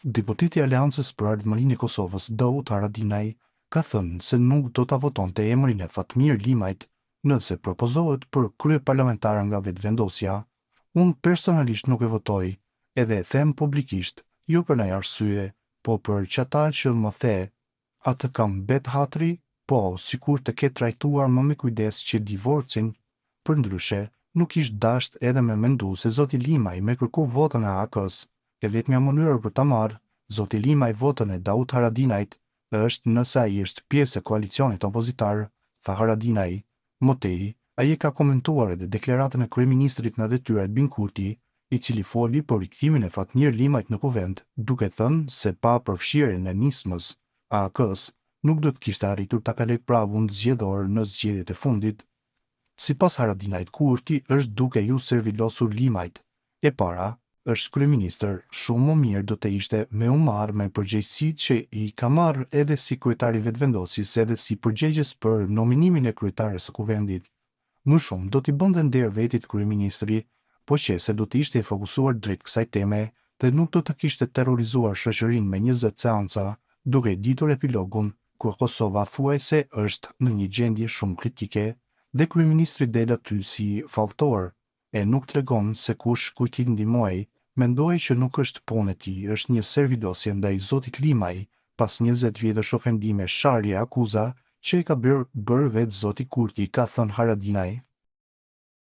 Deputeti i Aleancës për Ardhmërinë e Kosovës, Davut Haradinaj, ka thënë se nuk do ta votonte emrin e Fatmir Limajt nëse propozohet për kryeparlamentar nga vetëvendosja. Unë personalisht nuk e votoj, edhe e them publikisht, jo për ndonjë arsye, po për çata që më the, atë kam bet hatri, po sikur të ketë trajtuar më me kujdes që divorcin. Përndryshe, nuk ish dasht edhe me mendu se zoti Limaj me kërku votën e AK-s, e vetmja mënyrë për ta marrë zoti Limaj votën e Davut Haradinajt është nëse ai është pjesë e koalicionit opozitar, tha Haradinaj. Motei, ai e ka komentuar edhe deklaratën e kryeministrit në detyrë Albin Kurti, i cili foli për rikthimin e Fatmir Limajt në kuvend, duke thënë se pa përfshirjen e nismës AK-s, nuk do të kishte arritur ta kaloj prapun zgjedhor në zgjedhjet e fundit. Sipas Haradinajt, Kurti është duke ju servilosur Limajt. E para, është kryeministër, shumë më mirë do të ishte me u marrë me përgjegjësitë që i ka marrë edhe si kryetari vetëvendosjes edhe si përgjegjës për nominimin e kryetares së kuvendit. Më shumë do t'i bënte nder vetit kryeministri, po që se do të ishte i fokusuar drejt kësaj teme dhe nuk do të kishte terrorizuar shoqërinë me 20 seanca, duke ditur epilogun kur Kosova thuajse është në një gjendje shumë kritike dhe kryeministri del aty si falltor e nuk tregon se kush kujt i ndihmoi. Mendoj që nuk është punë e tij, është një servilosje ndaj zotit Limaj, pas 20 vjetësh ofendime, sharje, akuza që i ka bërë vetë zoti Kurti, ka thënë Haradinaj.